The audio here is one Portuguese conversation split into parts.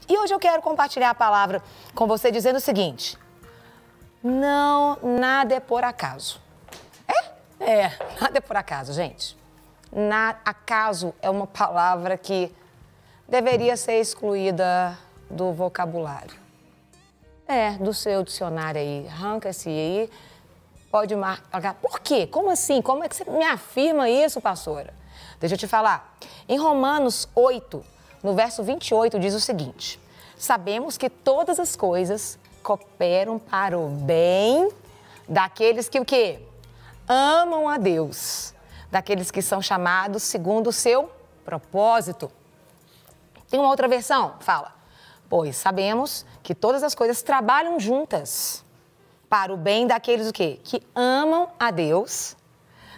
E hoje eu quero compartilhar a palavra com você dizendo o seguinte: não, nada é por acaso. Nada é por acaso, gente. Acaso é uma palavra que deveria ser excluída do vocabulário. Do seu dicionário aí. Arranca-se aí, pode marcar. Por quê? Como assim? Como é que você me afirma isso, pastora? Deixa eu te falar. Em Romanos 8, no verso 28, diz o seguinte: sabemos que todas as coisas cooperam para o bem daqueles que o quê? Amam a Deus, daqueles que são chamados segundo o seu propósito. Tem uma outra versão? Fala: pois sabemos que todas as coisas trabalham juntas para o bem daqueles o quê? Que amam a Deus,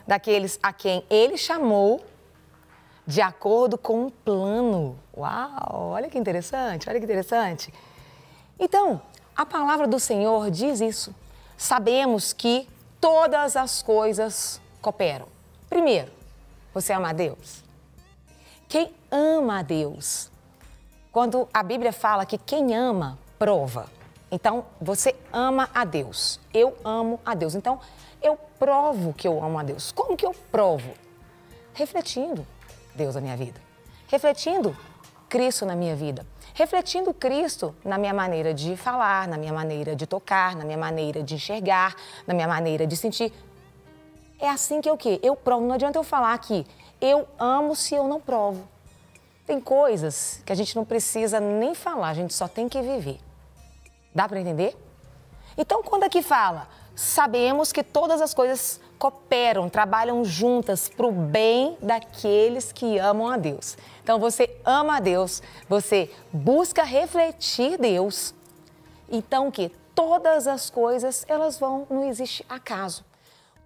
daqueles a quem Ele chamou de acordo com um plano. Uau, olha que interessante, olha que interessante. Então, a palavra do Senhor diz isso. Sabemos que todas as coisas cooperam. Primeiro, você ama a Deus? Quem ama a Deus? Quando a Bíblia fala que quem ama, prova. Então, você ama a Deus. Eu amo a Deus. Então, eu provo que eu amo a Deus. Como que eu provo? Refletindo Deus na minha vida. Refletindo Cristo na minha vida. Refletindo Cristo na minha maneira de falar, na minha maneira de tocar, na minha maneira de enxergar, na minha maneira de sentir. É assim que eu o quê? Eu provo. Não adianta eu falar que eu amo se eu não provo. Tem coisas que a gente não precisa nem falar, a gente só tem que viver. Dá para entender? Então, quando aqui fala, sabemos que todas as coisas cooperam, trabalham juntas para o bem daqueles que amam a Deus. Então, você ama a Deus, você busca refletir Deus. Então, que todas as coisas, não existe acaso.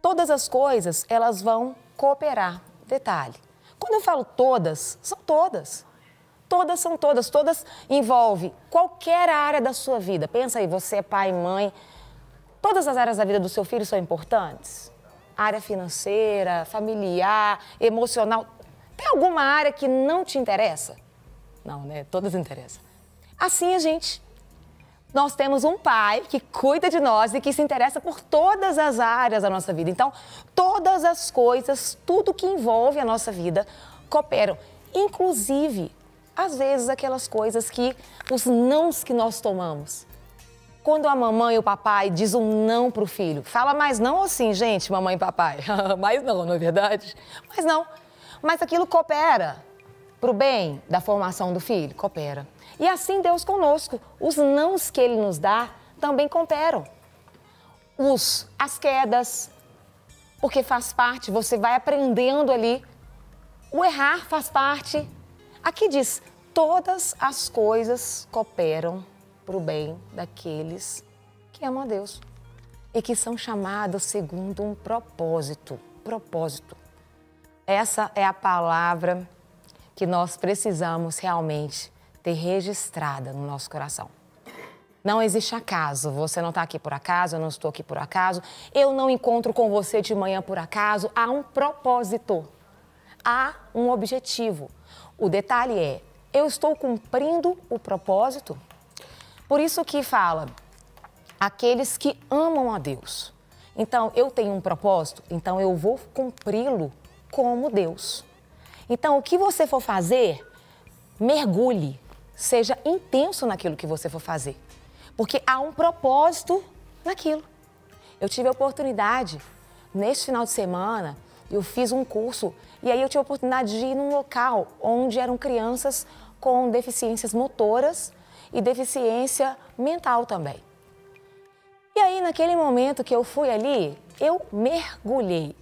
Todas as coisas, elas vão cooperar. Detalhe, quando eu falo todas, são todas. Todas são todas, todas envolvem qualquer área da sua vida. Pensa aí, você é pai, mãe, todas as áreas da vida do seu filho são importantes? Área financeira, familiar, emocional. Tem alguma área que não te interessa? Não, né? Todas interessam. Assim nós temos um pai que cuida de nós e que se interessa por todas as áreas da nossa vida. Então, todas as coisas, tudo que envolve a nossa vida, cooperam. Inclusive, às vezes, aquelas coisas os nãos que nós tomamos. Quando a mamãe e o papai diz um não para o filho, fala mais não assim, gente, mamãe e papai? Mais não é verdade? Mas não. Mas aquilo coopera para o bem da formação do filho? Coopera. E assim Deus conosco. Os nãos que Ele nos dá também cooperam. As quedas, porque faz parte, você vai aprendendo ali. O errar faz parte. Aqui diz, todas as coisas cooperam para o bem daqueles que amam a Deus e que são chamados segundo um propósito. Propósito. Essa é a palavra que nós precisamos realmente ter registrada no nosso coração. Não existe acaso. Você não está aqui por acaso, eu não estou aqui por acaso. Eu não encontro com você de manhã por acaso. Há um propósito. Há um objetivo. O detalhe é, eu estou cumprindo o propósito? Por isso que fala, aqueles que amam a Deus. Então, eu tenho um propósito, então eu vou cumpri-lo como Deus. Então, o que você for fazer, mergulhe, seja intenso naquilo que você for fazer. Porque há um propósito naquilo. Eu tive a oportunidade, neste final de semana, eu fiz um curso e aí eu tive a oportunidade de ir num local onde eram crianças com deficiências motoras e deficiência mental também. E aí, naquele momento que eu fui ali, eu mergulhei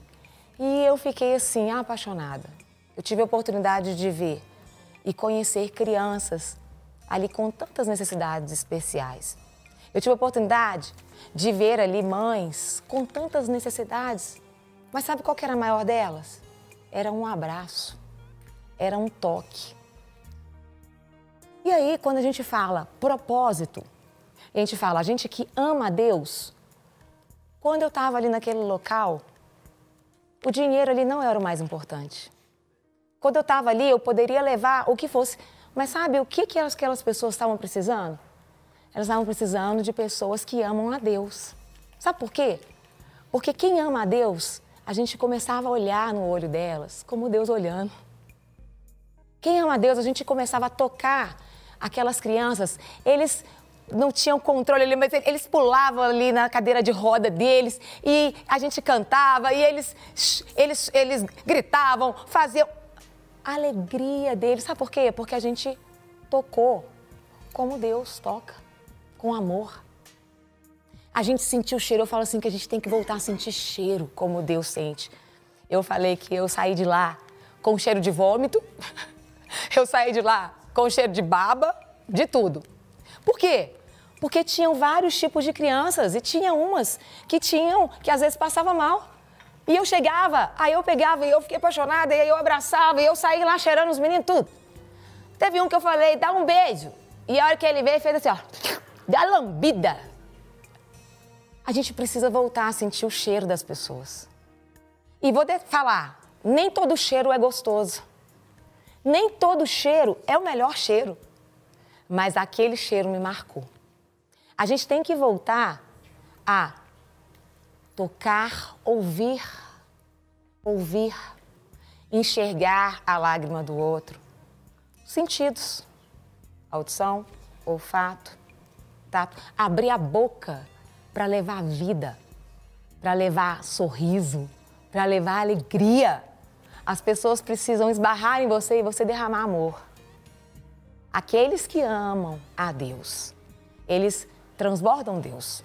e eu fiquei assim, apaixonada. Eu tive a oportunidade de ver e conhecer crianças ali com tantas necessidades especiais. Eu tive a oportunidade de ver ali mães com tantas necessidades. Mas sabe qual que era a maior delas? Era um abraço, era um toque. E aí, quando a gente fala propósito, a gente fala, a gente que ama a Deus, quando eu estava ali naquele local, o dinheiro ali não era o mais importante. Quando eu estava ali, eu poderia levar o que fosse, Mas sabe o que aquelas pessoas estavam precisando? Elas estavam precisando de pessoas que amam a Deus. Sabe por quê? Porque quem ama a Deus, a gente começava a olhar no olho delas como Deus olhando. Quem ama a Deus, a gente começava a tocar aquelas crianças, eles não tinham controle ali, mas eles pulavam ali na cadeira de roda deles e a gente cantava e eles gritavam, faziam a alegria deles. Sabe por quê? Porque a gente tocou como Deus toca, com amor. A gente sentiu o cheiro, eu falo assim que a gente tem que voltar a sentir cheiro como Deus sente. Eu falei que eu saí de lá com cheiro de vômito, eu saí de lá com cheiro de baba, de tudo. Por quê? Porque tinham vários tipos de crianças e tinha umas que às vezes passava mal. E eu chegava, aí eu pegava e eu fiquei apaixonada, e aí eu abraçava e eu saí lá cheirando os meninos, tudo. Teve um que eu falei, dá um beijo. E a hora que ele veio, fez assim, ó, dá lambida. A gente precisa voltar a sentir o cheiro das pessoas. E vou falar, nem todo cheiro é gostoso. Nem todo cheiro é o melhor cheiro. Mas aquele cheiro me marcou. A gente tem que voltar a tocar, ouvir, enxergar a lágrima do outro. Sentidos, audição, olfato, tato. Abrir a boca para levar vida, para levar sorriso, para levar alegria. As pessoas precisam esbarrar em você e você derramar amor. Aqueles que amam a Deus, eles transbordam Deus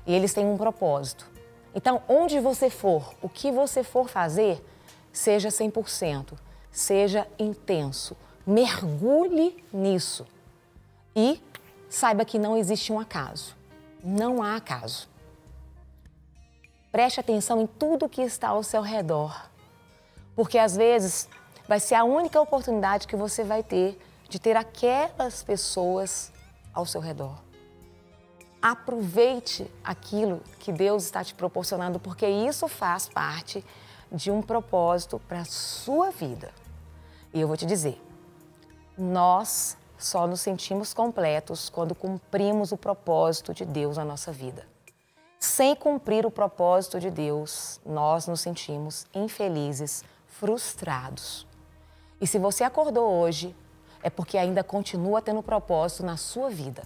e eles têm um propósito. Então, onde você for, o que você for fazer, seja 100%, seja intenso, mergulhe nisso e saiba que não existe um acaso, não há acaso. Preste atenção em tudo que está ao seu redor, porque às vezes vai ser a única oportunidade que você vai ter de ter aquelas pessoas ao seu redor. Aproveite aquilo que Deus está te proporcionando, porque isso faz parte de um propósito para a sua vida. E eu vou te dizer, nós só nos sentimos completos quando cumprimos o propósito de Deus na nossa vida. Sem cumprir o propósito de Deus, nós nos sentimos infelizes, frustrados. E se você acordou hoje, é porque ainda continua tendo propósito na sua vida.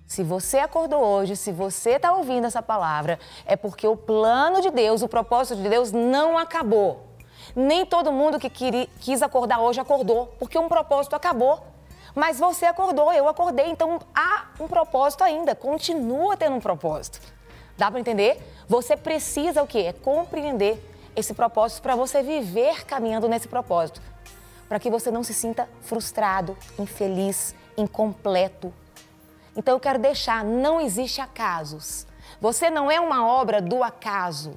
Se você acordou hoje, se você está ouvindo essa palavra, é porque o plano de Deus, o propósito de Deus não acabou. Nem todo mundo que quis acordar hoje acordou, porque um propósito acabou. Mas você acordou, eu acordei, então há um propósito ainda, continua tendo um propósito. Dá para entender? Você precisa o quê? É compreender esse propósito para você viver caminhando nesse propósito. Para que você não se sinta frustrado, infeliz, incompleto. Então eu quero deixar, não existe acasos. Você não é uma obra do acaso.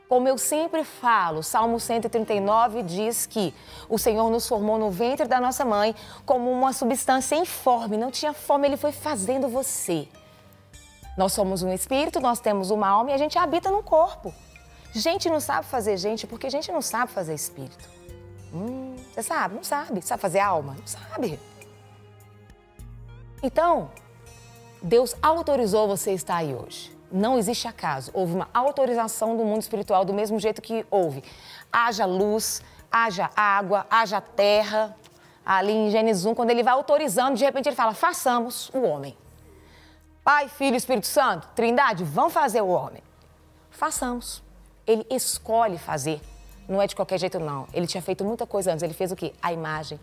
Como eu sempre falo, Salmo 139 diz que o Senhor nos formou no ventre da nossa mãe como uma substância informe. Não tinha forma, Ele foi fazendo você. Nós somos um espírito, nós temos uma alma e a gente habita no corpo. Gente não sabe fazer gente porque a gente não sabe fazer espírito. Você sabe? Não sabe. Sabe fazer alma? Não sabe. Então, Deus autorizou você estar aí hoje. Não existe acaso. Houve uma autorização do mundo espiritual do mesmo jeito que houve. Haja luz, haja água, haja terra. Ali em Gênesis 1, quando ele vai autorizando, de repente ele fala, façamos o homem. Pai, Filho e Espírito Santo, Trindade, vão fazer o homem. Façamos. Ele escolhe fazer. Não é de qualquer jeito, não. Ele tinha feito muita coisa antes. Ele fez o quê? A imagem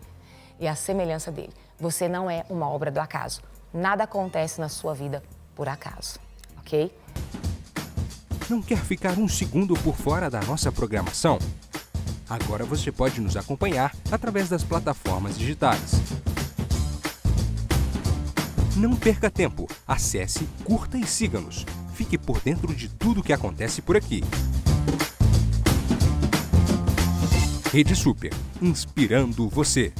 e a semelhança dele. Você não é uma obra do acaso. Nada acontece na sua vida por acaso, ok? Não quer ficar um segundo por fora da nossa programação? Agora você pode nos acompanhar através das plataformas digitais. Não perca tempo. Acesse, curta e siga-nos. Fique por dentro de tudo o que acontece por aqui. Rede Super, inspirando você.